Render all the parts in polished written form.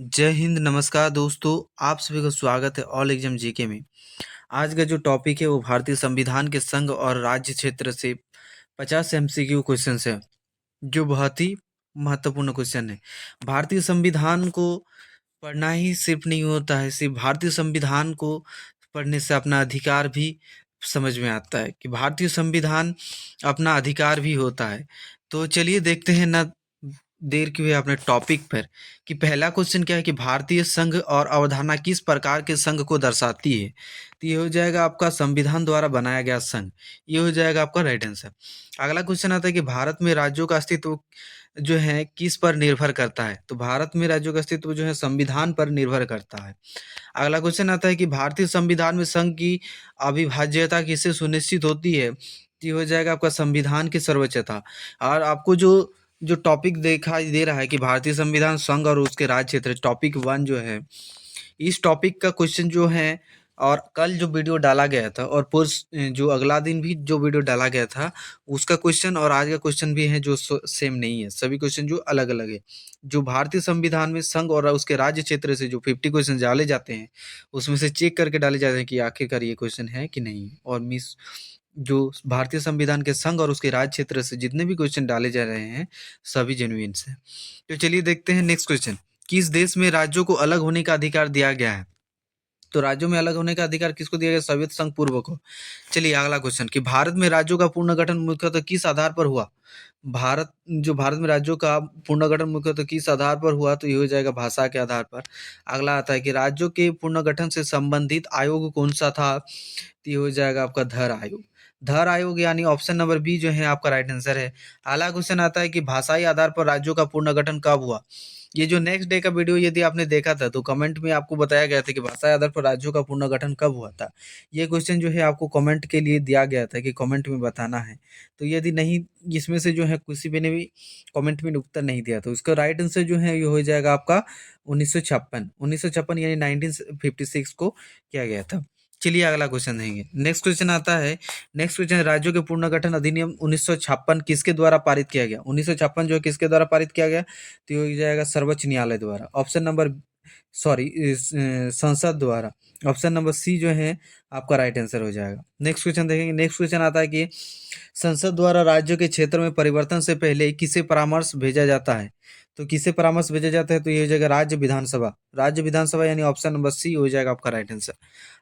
जय हिंद, नमस्कार दोस्तों। आप सभी का स्वागत है ऑल एग्जाम जीके में। आज का जो टॉपिक है वो भारतीय संविधान के संघ और राज्य क्षेत्र से 50 एमसीक्यू क्वेश्चन है, जो बहुत ही महत्वपूर्ण क्वेश्चन है। भारतीय संविधान को पढ़ना ही सिर्फ नहीं होता है, सिर्फ भारतीय संविधान को पढ़ने से अपना अधिकार भी समझ में आता है कि भारतीय संविधान अपना अधिकार भी होता है। तो चलिए देखते हैं ना देर क्यों है अपने टॉपिक पर कि पहला क्वेश्चन क्या है कि भारतीय संघ और अवधारणा किस प्रकार के संघ को दर्शाती है। तो ये हो जाएगा आपका संविधान द्वारा बनाया गया संघ। ये हो जाएगा आपका राइट आंसर। अगला क्वेश्चन आता है कि भारत में राज्यों का अस्तित्व जो है किस पर निर्भर करता है। तो भारत में राज्यों का अस्तित्व जो है संविधान पर निर्भर करता है। अगला क्वेश्चन आता है कि भारतीय संविधान में संघ की अविभाज्यता किससे सुनिश्चित होती है। तो ये हो जाएगा आपका संविधान की सर्वोच्चता। और आपको जो जो टॉपिक दिखाई दे रहा है कि भारतीय संविधान संघ और उसके राज्य क्षेत्र, टॉपिक 1 जो है, इस टॉपिक का क्वेश्चन जो है और कल जो वीडियो डाला गया था और जो अगला दिन भी जो वीडियो डाला गया था, उसका क्वेश्चन और आज का क्वेश्चन भी है जो सेम नहीं है। सभी क्वेश्चन जो अलग अलग है। जो भारतीय संविधान में संघ और उसके राज्य क्षेत्र से जो 50 क्वेश्चन डाले जाते हैं, उसमें से चेक करके डाले जाते हैं कि आखिरकार ये क्वेश्चन है कि नहीं है। और मिस जो भारतीय संविधान के संघ और उसके राज्य क्षेत्र से जितने भी क्वेश्चन डाले जा रहे हैं, सभी जेन्युइन है। तो चलिए देखते हैं नेक्स्ट क्वेश्चन। किस देश में राज्यों को अलग होने का अधिकार दिया गया है। तो राज्यों में अलग होने का अधिकार किसको दिया गया? सोवियत संघ पूर्व को। चलिए अगला क्वेश्चन कि भारत में राज्यों का पुनर्गठन मुख्यतः किस आधार पर हुआ। भारत में राज्यों का पुनर्गठन मुख्यतः किस आधार पर हुआ। तो ये हो जाएगा भाषा के आधार पर। अगला आता है कि राज्यों के पुनर्गठन से संबंधित आयोग कौन सा था। तो ये हो जाएगा आपका धर आयोग। धर आयोग यानी ऑप्शन नंबर बी जो है आपका राइट आंसर है। अगला क्वेश्चन आता है कि भाषाई आधार पर राज्यों का पुनर्गठन कब हुआ। ये जो नेक्स्ट डे का वीडियो यदि आपने देखा था तो कमेंट में आपको बताया गया था कि भाषाई आधार पर राज्यों का पुनर्गठन कब हुआ था। ये क्वेश्चन जो है आपको कमेंट के लिए दिया गया था कि कमेंट में बताना है। तो यदि नहीं, इसमें से जो है किसी भी ने भी कमेंट में उत्तर नहीं दिया तो उसका राइट आंसर जो है ये हो जाएगा आपका 1956 यानी 1956 को किया गया था। चलिए अगला क्वेश्चन देंगे। नेक्स्ट क्वेश्चन आता है, नेक्स्ट क्वेश्चन राज्यों के पुनर्गठन अधिनियम 1956 किसके द्वारा पारित किया गया। 1956 जो है किसके द्वारा पारित किया गया। तो ये हो जाएगा सर्वोच्च न्यायालय द्वारा। ऑप्शन नंबर संसद द्वारा। ऑप्शन नंबर सी जो है आपका राइट आंसर हो जाएगा। नेक्स्ट क्वेश्चन देखेंगे। नेक्स्ट क्वेश्चन आता है कि संसद द्वारा राज्यों के क्षेत्र में परिवर्तन से पहले किसे परामर्श भेजा जाता है। तो किसे परामर्श भेजा जाता है। तो ये हो जाएगा राज्य विधानसभा। राज्य विधानसभा यानी ऑप्शन नंबर सी हो जाएगा आपका राइट आंसर।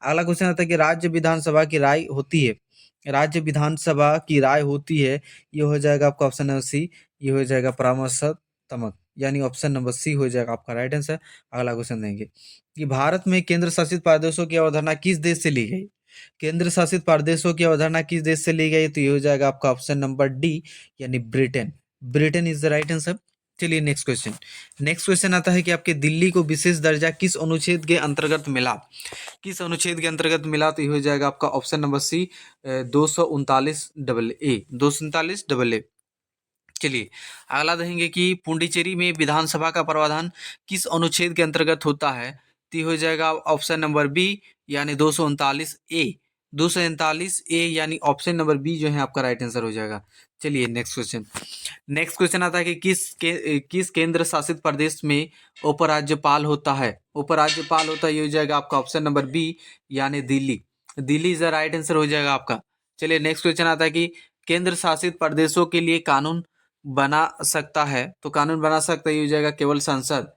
अगला क्वेश्चन आता है कि राज्य विधानसभा की राय होती है। राज्य विधानसभा की राय होती है, ये हो जाएगा आपका ऑप्शन नंबर सी। ये हो जाएगा परामर्शात्मक यानी ऑप्शन नंबर सी हो जाएगा आपका राइट आंसर। अगला क्वेश्चन देंगे कि भारत में केंद्र शासित प्रदेशों की अवधारणा किस देश से ली गई। केंद्र शासित प्रदेशों की अवधारणा किस देश से ली गई। तो ये हो जाएगा आपका ऑप्शन नंबर डी यानी Britain. Britain is the right answer. चलिए नेक्स्ट क्वेश्चन। नेक्स्ट क्वेश्चन आता है कि आपके दिल्ली को विशेष दर्जा किस अनुच्छेद के अंतर्गत मिला। किस अनुच्छेद के अंतर्गत मिला। तो ये हो जाएगा आपका ऑप्शन नंबर सी 239 AA। चलिए अगला देखेंगे कि पुडुचेरी में विधानसभा का प्रावधान किस अनुच्छेद के अंतर्गत होता है। तो ये हो जाएगा ऑप्शन नंबर बी यानी 239A। 239A यानी ऑप्शन नंबर बी जो है आपका राइट आंसर हो जाएगा। चलिए नेक्स्ट क्वेश्चन। नेक्स्ट क्वेश्चन आता है कि किस केंद्र शासित प्रदेश में उपराज्यपाल होता है। उपराज्यपाल होता है, ये हो जाएगा आपका ऑप्शन नंबर बी यानी Delhi. Delhi is the right answer हो जाएगा आपका। चलिए नेक्स्ट क्वेश्चन आता है कि केंद्र शासित प्रदेशों के लिए कानून बना सकता है। तो कानून बना सकता है, ये हो जाएगा केवल संसद।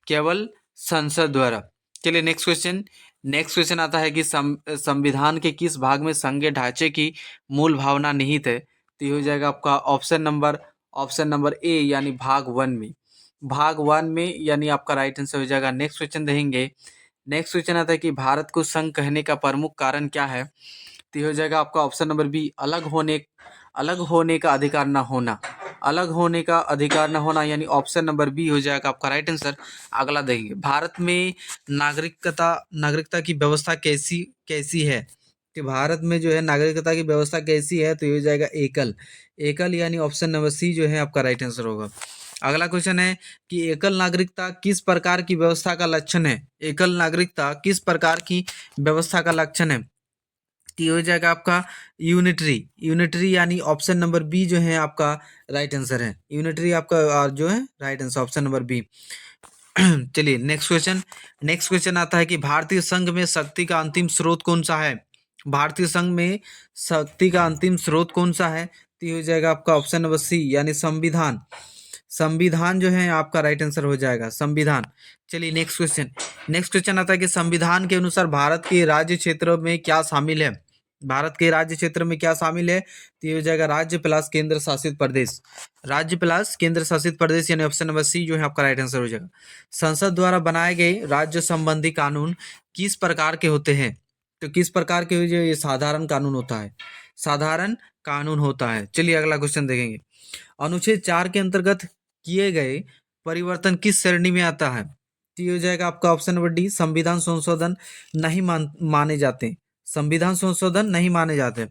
केवल संसद द्वारा। चलिए नेक्स्ट क्वेश्चन। नेक्स्ट क्वेश्चन आता है कि संविधान के किस भाग में संघीय ढांचे की मूल भावना निहित है। तो ये हो जाएगा आपका ऑप्शन नंबर ए यानी भाग 1 में। भाग 1 में यानी आपका राइट आंसर हो जाएगा। नेक्स्ट क्वेश्चन देखेंगे। नेक्स्ट क्वेश्चन आता है कि भारत को संघ कहने का प्रमुख कारण क्या है। तो ये हो जाएगा आपका ऑप्शन नंबर बी अलग होने का अधिकार न होना। अलग होने का अधिकार न होना यानी ऑप्शन नंबर बी हो जाएगा आपका राइट आंसर। अगला देखेंगे भारत में नागरिकता की व्यवस्था कैसी कैसी है। कि भारत में जो है नागरिकता की व्यवस्था कैसी है। तो ये हो जाएगा एकल। एकल यानी ऑप्शन नंबर सी जो है आपका राइट आंसर होगा। अगला क्वेश्चन है कि एकल नागरिकता किस प्रकार की व्यवस्था का लक्षण है। एकल नागरिकता किस प्रकार की व्यवस्था का लक्षण है। तो ये हो जाएगा आपका यूनिटरी यानी ऑप्शन नंबर बी जो है आपका राइट आंसर है। यूनिटरी आपका जो है right answer option number B. चलिए नेक्स्ट क्वेश्चन आता है कि भारतीय संघ में शक्ति का अंतिम स्रोत कौन सा है? भारतीय संघ में शक्ति का अंतिम स्रोत कौन सा है? तो ये हो जाएगा आपका ऑप्शन नंबर सी यानी संविधान। संविधान जो है आपका राइट आंसर हो जाएगा, संविधान। चलिए नेक्स्ट क्वेश्चन आता है कि संविधान के अनुसार भारत के राज्य क्षेत्र में क्या शामिल है? भारत के राज्य क्षेत्र में क्या शामिल है? तो ये हो जाएगा राज्य प्लस केंद्र शासित प्रदेश। राज्य प्लस केंद्र शासित प्रदेश यानी ऑप्शन नंबर सी जो है आपका राइट आंसर हो जाएगा। संसद द्वारा बनाए गए राज्य संबंधी कानून किस प्रकार के होते हैं? तो किस प्रकार के? ये साधारण कानून होता है, साधारण कानून होता है। चलिए अगला क्वेश्चन देखेंगे। अनुच्छेद 4 के अंतर्गत किए गए परिवर्तन किस श्रेणी में आता है? तो ये हो जाएगा आपका ऑप्शन नंबर डी, संविधान संशोधन नहीं माने जाते, संविधान संशोधन नहीं माने जाते।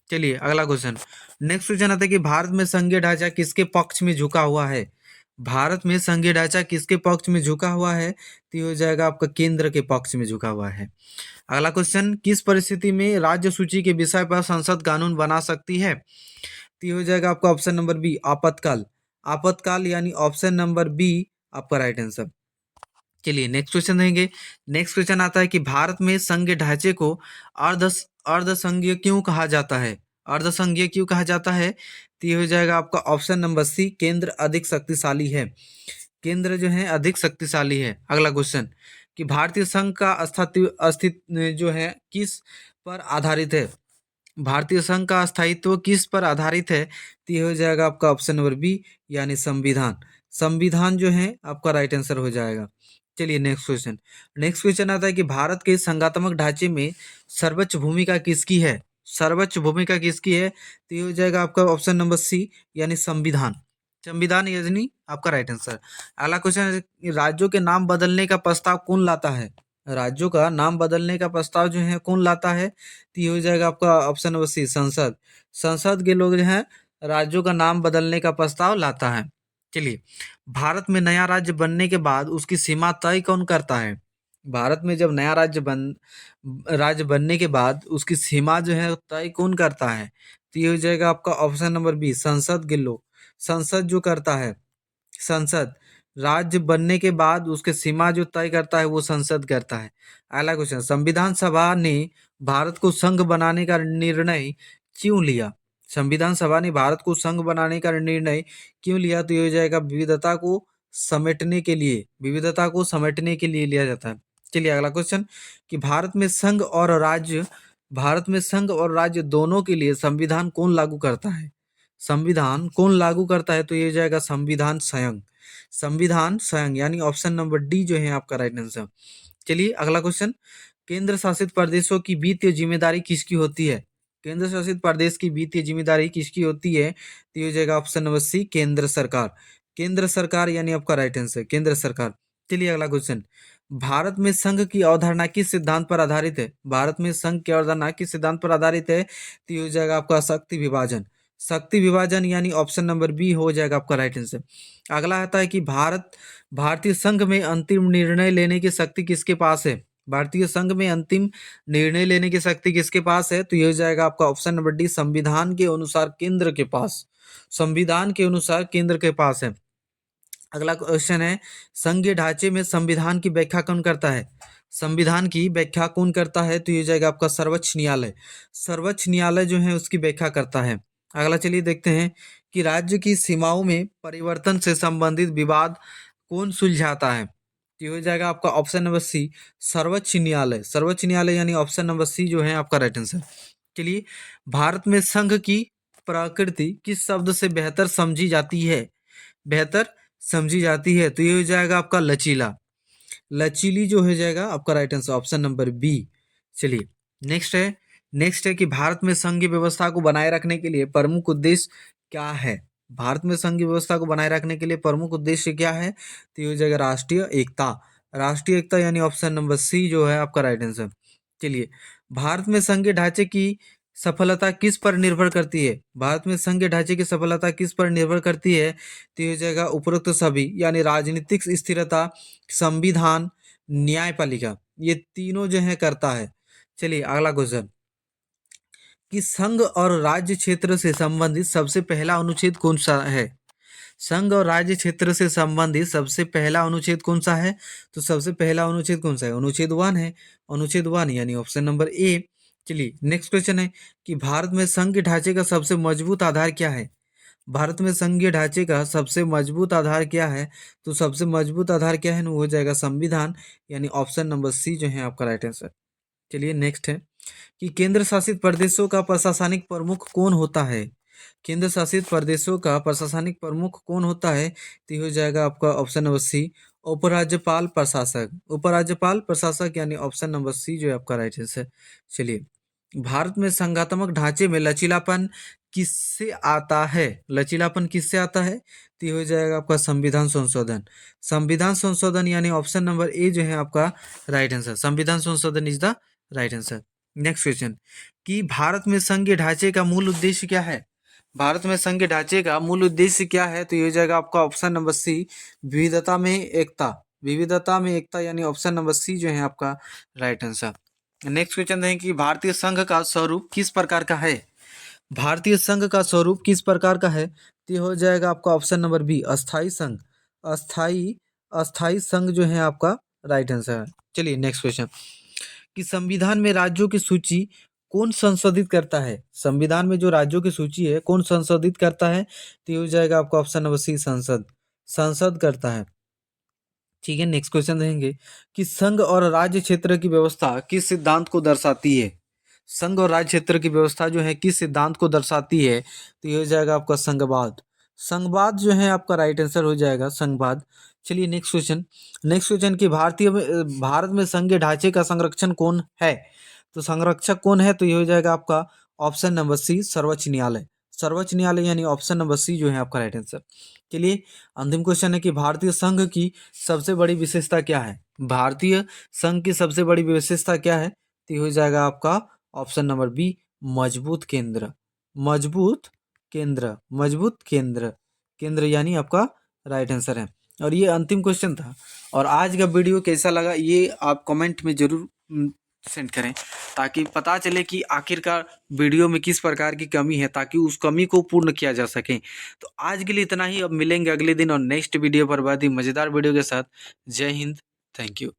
चलिए अगला क्वेश्चन। नेक्स्ट क्वेश्चन आता है कि भारत में संघीय ढांचा किसके पक्ष में झुका हुआ है? भारत में संघीय ढांचा किसके पक्ष में झुका हुआ है? तो ये हो जाएगा आपका केंद्र के पक्ष में झुका हुआ है। अगला क्वेश्चन, किस परिस्थिति में राज्य सूची के विषय पर संसद कानून बना सकती है? तो ये हो जाएगा आपका ऑप्शन नंबर बी, आपातकाल। आपातकाल यानी ऑप्शन नंबर बी आपका राइट आंसर। चलिए नेक्स्ट क्वेश्चन देंगे। नेक्स्ट क्वेश्चन आता है कि भारत में संघीय ढांचे को अर्धसंघीय क्यों कहा जाता है? अर्धसंघीय क्यों कहा जाता है? तो ये हो जाएगा आपका ऑप्शन नंबर सी, केंद्र अधिक शक्तिशाली है, केंद्र जो है अधिक शक्तिशाली है। अगला क्वेश्चन कि भारतीय संघ का अस्तित्व जो है किस पर आधारित है? भारतीय संघ का स्थायित्व किस पर आधारित है? तो ये हो जाएगा आपका ऑप्शन नंबर बी यानी संविधान। संविधान जो है आपका राइट आंसर हो जाएगा। चलिए नेक्स्ट क्वेश्चन आता है कि भारत के संघात्मक ढांचे में सर्वोच्च भूमिका किसकी है? सर्वोच्च भूमिका किसकी है? तो ये हो जाएगा आपका ऑप्शन नंबर सी यानी संविधान। संविधान यानी आपका राइट आंसर। अगला क्वेश्चन है, राज्यों के नाम बदलने का प्रस्ताव कौन लाता है? राज्यों का नाम बदलने का प्रस्ताव जो है कौन लाता है? तो ये हो जाएगा आपका ऑप्शन नंबर सी, संसद। संसद के लोग जो हैं राज्यों का नाम बदलने का प्रस्ताव लाता है। चलिए, भारत में नया राज्य बनने के बाद उसकी सीमा तय कौन करता है? भारत में जब नया राज्य बनने के बाद उसकी सीमा जो है तय कौन करता है? तो ये हो जाएगा आपका ऑप्शन नंबर बी, संसद के लोग। संसद जो करता है, संसद राज्य बनने के बाद उसके सीमा जो तय करता है वो संसद करता है। अगला क्वेश्चन, संविधान सभा ने भारत को संघ बनाने का निर्णय क्यों लिया? संविधान सभा ने भारत को संघ बनाने का निर्णय क्यों लिया? तो ये हो जाएगा विविधता को समेटने के लिए, विविधता को समेटने के लिए लिया जाता है। चलिए अगला क्वेश्चन कि भारत में संघ और राज्य दोनों के लिए संविधान कौन लागू करता है? संविधान कौन लागू करता है? तो ये हो जाएगा संविधान स्वयं। संविधान स्वयं यानी ऑप्शन नंबर डी जो है आपका राइट आंसर। चलिए अगला क्वेश्चन, केंद्र शासित प्रदेशों की वित्तीय जिम्मेदारी किसकी होती है? केंद्र शासित प्रदेश की वित्तीय जिम्मेदारी किसकी होती है? तो ये हो जाएगा ऑप्शन नंबर सी, केंद्र सरकार। केंद्र सरकार यानी आपका राइट आंसर, केंद्र सरकार। चलिए अगला क्वेश्चन, भारत में संघ की अवधारणा किस सिद्धांत पर आधारित है? भारत में संघ की अवधारणा किस सिद्धांत पर आधारित है? तो ये हो जाएगा आपका शक्ति विभाजन। शक्ति विभाजन यानी ऑप्शन नंबर बी हो जाएगा आपका राइट आंसर। अगला आता है कि भारतीय संघ में अंतिम निर्णय लेने की शक्ति किसके पास है? भारतीय संघ में अंतिम निर्णय लेने की शक्ति किसके पास है? तो ये हो जाएगा आपका ऑप्शन नंबर डी, संविधान के अनुसार केंद्र के पास। संविधान के अनुसार केंद्र के पास है। अगला क्वेश्चन है, संघीय ढांचे में संविधान की व्याख्या कौन करता है? संविधान की व्याख्या कौन करता है? तो ये जाएगा आपका सर्वोच्च न्यायालय। सर्वोच्च न्यायालय जो है उसकी व्याख्या करता है। अगला चलिए देखते हैं कि राज्य की सीमाओं में परिवर्तन से संबंधित विवाद कौन सुलझाता है? तो ये हो जाएगा आपका ऑप्शन नंबर सी, सर्वोच्च न्यायालय। सर्वोच्च न्यायालय यानी ऑप्शन नंबर सी जो है आपका राइट आंसर। चलिए, भारत में संघ की प्रकृति किस शब्द से बेहतर समझी जाती है? बेहतर समझी जाती है तो ये हो जाएगा आपका लचीला। लचीली जो हो जाएगा आपका right answer, option number B. चलिए नेक्स्ट है कि भारत में संघीय व्यवस्था को बनाए रखने के लिए प्रमुख उद्देश्य क्या है? भारत में संघीय व्यवस्था को बनाए रखने के लिए प्रमुख उद्देश्य क्या है? तो ये हो जाएगा राष्ट्रीय एकता। राष्ट्रीय एकता यानी ऑप्शन नंबर सी जो है आपका राइट आंसर। चलिए, भारत में संघीय ढांचे की सफलता किस पर निर्भर करती है? भारत में संघीय ढांचे की सफलता किस पर निर्भर करती है? तो ये हो जाएगा उपरोक्त सभी यानी राजनीतिक स्थिरता, संविधान, न्यायपालिका, ये तीनों जो है करता है। चलिए अगला क्वेश्चन कि संघ और राज्य क्षेत्र से संबंधित सबसे पहला अनुच्छेद कौन सा है? संघ और राज्य क्षेत्र से संबंधित सबसे पहला अनुच्छेद कौन सा है? तो सबसे पहला अनुच्छेद कौन सा है? अनुच्छेद 1 है। अनुच्छेद 1 यानी ऑप्शन नंबर ए। चलिए नेक्स्ट क्वेश्चन है कि भारत में संघ के ढांचे का सबसे मजबूत आधार क्या है? भारत में संघीय ढांचे का सबसे मजबूत आधार क्या है? तो सबसे मजबूत आधार क्या है ना, वो हो जाएगा संविधान, यानी ऑप्शन नंबर सी जो है आपका राइट आंसर। चलिए नेक्स्ट है कि केंद्र शासित प्रदेशों का प्रशासनिक प्रमुख कौन होता है? केंद्र शासित प्रदेशों का प्रशासनिक प्रमुख कौन होता है? तो ये हो जाएगा आपका ऑप्शन नंबर सी, उपराज्यपाल प्रशासक। उपराज्यपाल प्रशासक यानी ऑप्शन नंबर सी जो है आपका राइट आंसर। चलिए, भारत में संघात्मक ढांचे में लचीलापन किससे आता है? लचीलापन किससे आता है? तो ये हो जाएगा आपका संविधान संशोधन। संविधान संशोधन यानी ऑप्शन नंबर ए जो है आपका राइट आंसर। संविधान संशोधन is the right answer. Next question कि भारत में संघीय ढांचे का मूल उद्देश्य क्या है? भारत में संघीय ढांचे का मूल उद्देश्य क्या है? तो ये हो जाएगा आपका ऑप्शन नंबर सी, विविधता में एकता। विविधता में एकता यानी ऑप्शन नंबर सी जो है आपका राइट आंसर। नेक्स्ट क्वेश्चन है कि भारतीय संघ का स्वरूप किस प्रकार का है? भारतीय संघ का स्वरूप किस प्रकार का है? तो ये हो जाएगा आपका ऑप्शन नंबर बी, अस्थाई संघ। अस्थाई अस्थाई संघ जो है आपका राइट आंसर है। चलिए नेक्स्ट क्वेश्चन कि संविधान में राज्यों की सूची कौन संशोधित करता है? संविधान में जो राज्यों की सूची है कौन संशोधित करता है? तो ये हो जाएगा आपका ऑप्शन नंबर सी, संसद। संसद करता है। ठीक है, नेक्स्ट क्वेश्चन देखेंगे कि संघ और राज्य क्षेत्र की व्यवस्था किस सिद्धांत को दर्शाती है? संघ और राज्य क्षेत्र की व्यवस्था जो है किस सिद्धांत को दर्शाती है? तो ये हो जाएगा आपका संघवाद। संघवाद जो है आपका राइट आंसर हो जाएगा, संघवाद। चलिए नेक्स्ट क्वेश्चन। नेक्स्ट क्वेश्चन कि भारत में संघीय ढांचे का संरक्षण कौन है? तो संरक्षक कौन है? तो ये हो जाएगा आपका ऑप्शन नंबर सी, सर्वोच्च न्यायालय। सर्वोच्च न्यायालय यानी ऑप्शन नंबर सी जो है आपका राइट आंसर। चलिए अंतिम क्वेश्चन है कि भारतीय संघ की सबसे बड़ी विशेषता क्या है? भारतीय संघ की सबसे बड़ी विशेषता क्या है? तो ये हो जाएगा आपका ऑप्शन नंबर बी, मजबूत केंद्र। मजबूत केंद्र, मजबूत केंद्र। केंद्र यानी आपका राइट आंसर है। और ये अंतिम क्वेश्चन था। और आज का वीडियो कैसा लगा ये आप कमेंट में जरूर सेंड करें, ताकि पता चले कि आखिरकार वीडियो में किस प्रकार की कमी है, ताकि उस कमी को पूर्ण किया जा सके। तो आज के लिए इतना ही। अब मिलेंगे अगले दिन और नेक्स्ट वीडियो पर बहुत ही मज़ेदार वीडियो के साथ। जय हिंद, थैंक यू।